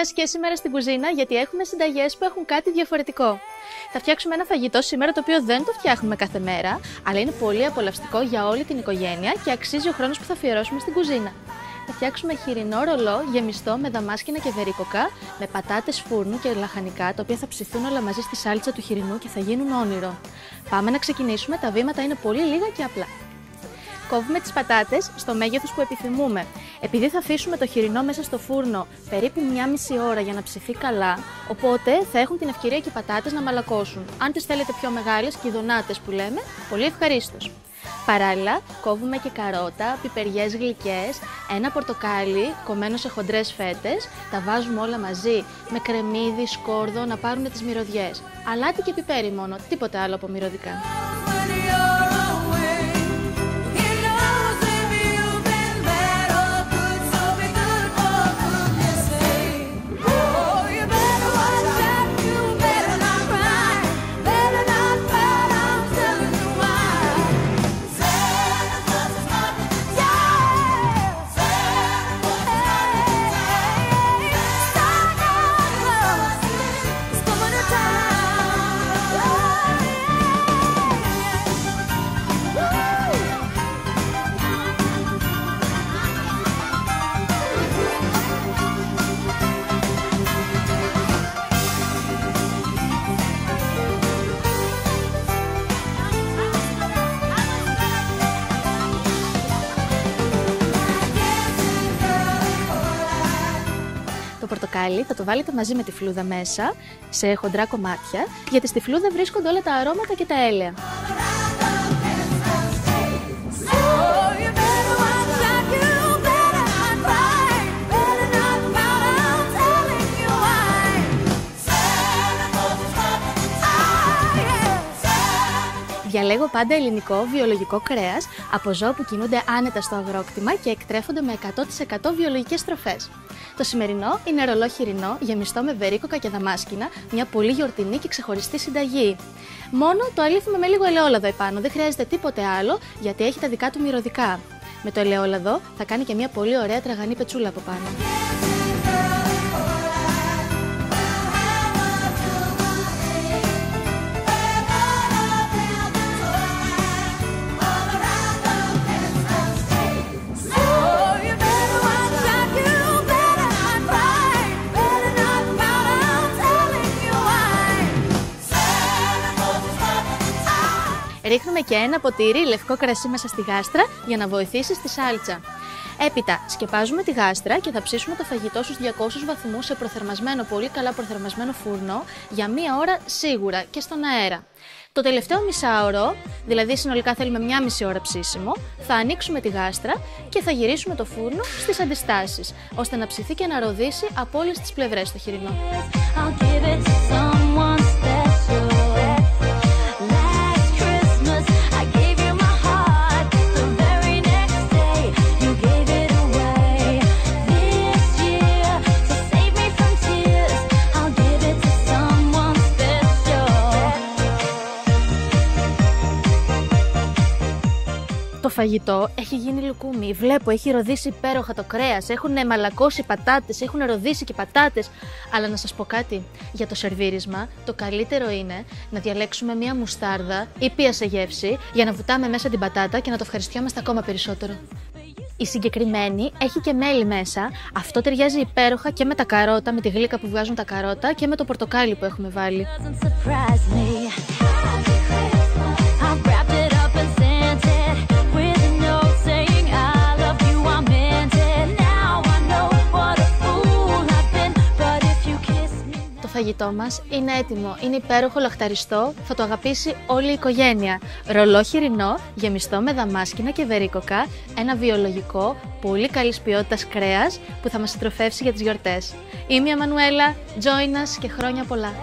μας και σήμερα στην κουζίνα, γιατί έχουμε συνταγές που έχουν κάτι διαφορετικό. Θα φτιάξουμε ένα φαγητό σήμερα το οποίο δεν το φτιάχνουμε κάθε μέρα, αλλά είναι πολύ απολαυστικό για όλη την οικογένεια και αξίζει ο χρόνος που θα αφιερώσουμε στην κουζίνα. Θα φτιάξουμε χοιρινό ρολό γεμιστό με δαμάσκηνα και βερίκοκα, με πατάτες φούρνου και λαχανικά, τα οποία θα ψηθούν όλα μαζί στη σάλτσα του χοιρινού και θα γίνουν όνειρο. Πάμε να ξεκινήσουμε, τα βήματα είναι πολύ λίγα και απλά. Κόβουμε τις πατάτες στο μέγεθος που επιθυμούμε. Επειδή θα αφήσουμε το χοιρινό μέσα στο φούρνο περίπου 1,5 ώρα για να ψηθεί καλά, οπότε θα έχουν την ευκαιρία και οι πατάτες να μαλακώσουν. Αν τις θέλετε πιο μεγάλες, κηδωνάτες που λέμε, πολύ ευχαρίστως. Παράλληλα, κόβουμε και καρότα, πιπεριές γλυκές, ένα πορτοκάλι κομμένο σε χοντρές φέτες, τα βάζουμε όλα μαζί με κρεμμύδι, σκόρδο να πάρουν τις μυρωδιές. Αλάτι και πιπέρι μόνο, τίποτα άλλο από μυρωδικά. Το πορτοκάλι θα το βάλετε μαζί με τη φλούδα μέσα, σε χοντρά κομμάτια, γιατί στη φλούδα βρίσκονται όλα τα αρώματα και τα έλαια. Διαλέγω πάντα ελληνικό βιολογικό κρέας από ζώα που κινούνται άνετα στο αγρόκτημα και εκτρέφονται με 100% βιολογικές τροφές. Το σημερινό είναι ρολό χοιρινό γεμιστό με βερίκοκα και δαμάσκηνα, μια πολύ γιορτινή και ξεχωριστή συνταγή. Μόνο το αλήθουμε με λίγο ελαιόλαδο επάνω, δεν χρειάζεται τίποτε άλλο γιατί έχει τα δικά του μυρωδικά. Με το ελαιόλαδο θα κάνει και μια πολύ ωραία τραγανή πετσούλα από πάνω. Ρίχνουμε και ένα ποτήρι λευκό κρασί μέσα στη γάστρα για να βοηθήσει στη σάλτσα. Έπειτα σκεπάζουμε τη γάστρα και θα ψήσουμε το φαγητό στους 200 βαθμούς σε προθερμασμένο, πολύ καλά προθερμασμένο φούρνο για 1 ώρα σίγουρα και στον αέρα. Το τελευταίο μισάωρο, δηλαδή συνολικά θέλουμε 1,5 ώρα ψήσιμο, θα ανοίξουμε τη γάστρα και θα γυρίσουμε το φούρνο στις αντιστάσεις, ώστε να ψηθεί και να ροδίσει από όλες τις πλευρές το χοιρινό. Το φαγητό έχει γίνει λουκούμι. Βλέπω, έχει ροδίσει υπέροχα το κρέας, έχουν μαλακώσει πατάτες, έχουν ροδίσει και πατάτες. Αλλά να σας πω κάτι, για το σερβίρισμα το καλύτερο είναι να διαλέξουμε μία μουστάρδα ήπια σε γεύση για να βουτάμε μέσα την πατάτα και να το ευχαριστιόμαστε ακόμα περισσότερο. Η συγκεκριμένη έχει και μέλι μέσα, αυτό ταιριάζει υπέροχα και με τα καρότα, με τη γλύκα που βγάζουν τα καρότα και με το πορτοκάλι που έχουμε βάλει. Το φαγητό μας είναι έτοιμο, είναι υπέροχο, λαχταριστό, θα το αγαπήσει όλη η οικογένεια. Ρολό χοιρινό, γεμιστό με δαμάσκηνα και βερίκοκα, ένα βιολογικό, πολύ καλής ποιότητας κρέας που θα μας συντροφεύσει για τις γιορτές. Είμαι η Εμμανουέλα, join us και χρόνια πολλά!